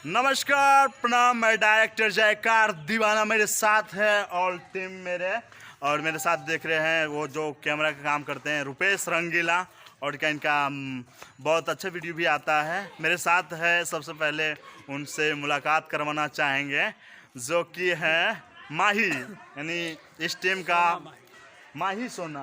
नमस्कार, प्रणाम। मैं डायरेक्टर जयकार दीवाना मेरे साथ है और टीम मेरे साथ देख रहे हैं वो जो कैमरा का काम करते हैं रुपेश रंगीला, और क्या इनका बहुत अच्छा वीडियो भी आता है। मेरे साथ है, सबसे पहले उनसे मुलाकात करवाना चाहेंगे जो कि है माही, यानी इस टीम का माही सोना।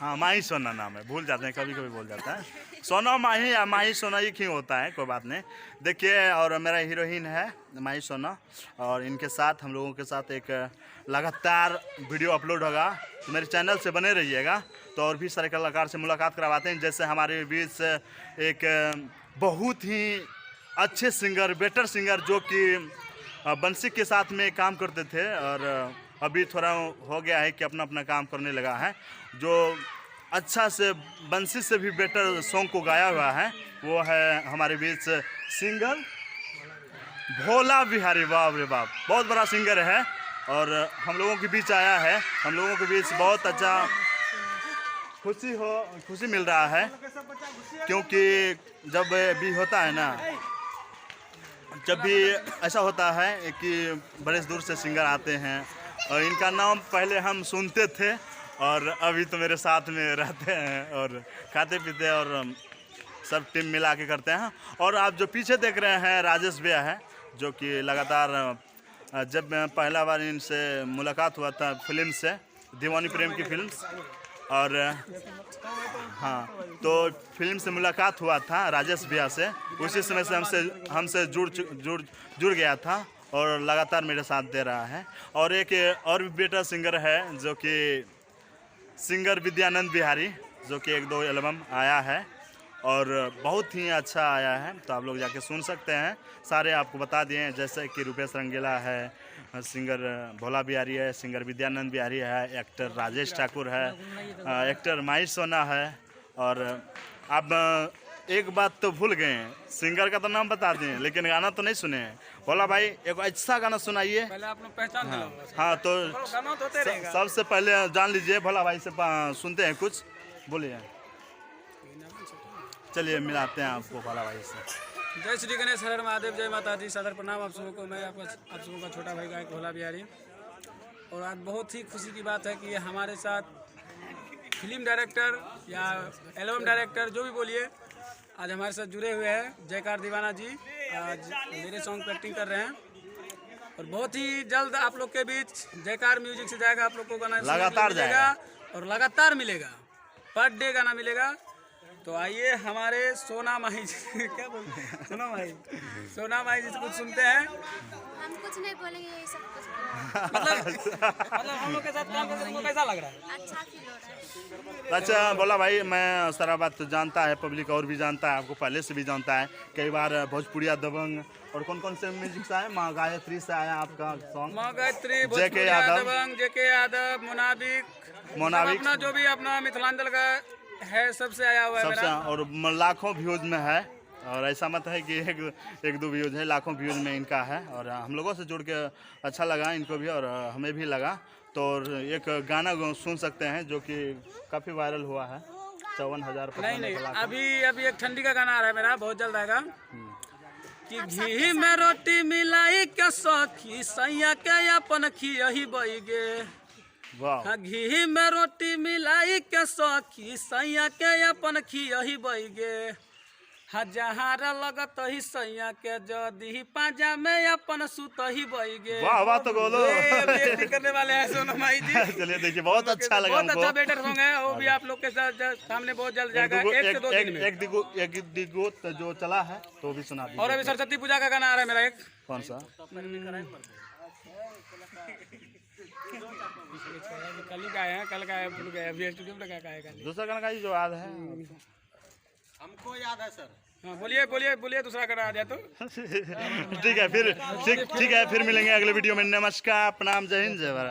हाँ, माही सोना नाम है, भूल जाते हैं, कभी कभी भूल जाता है। सोना माही या माही सोना एक ही होता है, कोई बात नहीं। देखिए, और मेरा हीरोइन है माही सोना, और इनके साथ हम लोगों के साथ एक लगातार वीडियो अपलोड होगा, तो मेरे चैनल से बने रहिएगा। तो और भी सारे कलाकार से मुलाकात करवाते हैं। जैसे हमारे बीच एक बहुत ही अच्छे सिंगर, बेटर सिंगर, जो कि बंसी के साथ में काम करते थे और अभी थोड़ा हो गया है कि अपना अपना काम करने लगा है। जो अच्छा से बंसी से भी बेटर सॉन्ग को गाया हुआ है वो है हमारे बीच सिंगर भोला बिहारी। बाप रे बाप, बहुत बड़ा सिंगर है और हम लोगों के बीच आया है। हम लोगों के बीच बहुत अच्छा खुशी मिल रहा है, क्योंकि जब भी होता है ना, जब भी ऐसा होता है कि बड़े दूर से सिंगर आते हैं, और इनका नाम पहले हम सुनते थे और अभी तो मेरे साथ में रहते हैं और खाते पीते और सब टीम मिला के करते हैं। और आप जो पीछे देख रहे हैं राजेश भैया है, जो कि लगातार जब पहला बार इनसे मुलाकात हुआ था फिल्म से, दीवानी प्रेम की फिल्म, और हाँ, तो फिल्म से मुलाकात हुआ था राजेश भैया से, उसी समय से हमसे जुड़ गया था और लगातार मेरे साथ दे रहा है। और एक और भी बेटा सिंगर है जो कि सिंगर विद्यानंद बिहारी, जो कि 1-2 एल्बम आया है और बहुत ही अच्छा आया है, तो आप लोग जाके सुन सकते हैं। सारे आपको बता दिए हैं, जैसे कि रुपेश रंगीला है, सिंगर भोला बिहारी है, सिंगर विद्यानंद बिहारी है, एक्टर राजेश ठाकुर है, एक्टर माही सोना है। और अब एक बात तो भूल गए हैं, सिंगर का तो नाम बता दिए लेकिन गाना तो नहीं सुने हैं। भोला भाई एक अच्छा गाना सुनाइए। पहले आप लोग पहचान हाँ, तो सबसे पहले जान लीजिए, भोला भाई से सुनते हैं कुछ, बोलिए। चलिए मिलाते हैं आपको भोला भाई से। जय श्री गणेश, हर हर महादेव, जय माता दी, सादर प्रणाम आप सबों को। मैं आप सबों का छोटा भाई गायक भोला बिहारी। और आज बहुत ही खुशी की बात है कि हमारे साथ फिल्म डायरेक्टर या एल्बम डायरेक्टर, जो भी बोलिए, आज हमारे साथ जुड़े हुए हैं जयकार दीवाना जी। आज मेरे सॉन्ग पर एक्टिंग कर रहे हैं और बहुत ही जल्द आप लोग के बीच जयकार म्यूजिक से जाएगा, आप लोग को गाना लगातार मिलेगा और लगातार मिलेगा, पर डे गाना मिलेगा। तो आइए हमारे सोना माही जी क्या बोलते हैं, सोना माही जी से कुछ सुनते हैं। हम कुछ नहीं बोलेंगे, ये सब कुछ मतलब हम लोग के साथ काम करके तुमको कैसा लग रहा है? अच्छा फील हो रहा है। अच्छा भोला भाई, मैं सारा बात तो जानता है, पब्लिक और भी जानता है, आपको पहले से भी जानता है। कई बार भोजपुरिया दबंग और कौन कौन से म्यूजिक से आए, माँ गायत्री से आया आपका सॉन्ग, माँ गायत्री, जेके यादव, दबंग, जेके यादव, मोनाबिक, अपना जो भी अपना मिथिलांचल का है सबसे आया हुआ है सबसे, मेरा। और लाखों व्यूज में है, और ऐसा मत है कि एक दो व्यूज है, लाखों व्यूज में इनका है। और हम लोगों से जुड़ के अच्छा लगा इनको भी और हमें भी लगा। तो एक गाना सुन सकते हैं जो कि काफ़ी वायरल हुआ है, 54,000। नहीं, अभी एक ठंडी का गाना आ रहा है मेरा, बहुत जल्द आएगा। कि घी में रोटी मिलाई के सखी सैया के अपन खियही बइगे। वाह, घी में रोटी मिलाई के सखी सैया के अपन खियही बइगे। हजार लगत ही सैया के जदी पाजा में अपन सुत ही बइगे। वाह वाह, तो बोलो। करने वाले हैं सोना माही जी। चलिए देखिए, बहुत अच्छा लगा, बहुत अच्छा बेटर सॉन्ग है, वो भी आप लोग के साथ सामने बहुत जल्द जाएगा, 1 से 2 दिन में। एक दिगो जो चला है तो भी सुना दीजिए। और अभी सरस्वती पूजा का गाना आ रहा है मेरा एक। कौन सा? कल ही गाए हैं, कल गाए, भूल गए, अभी स्टूडियो में गाए कल। दूसरा गाना का जो याद है हमको याद है सर। हाँ, बोलिए दूसरा गाना आ जाए तो। ठीक है, फिर मिलेंगे अगले वीडियो में। नमस्कार, प्रणाम, जय हिंद, जय भारत।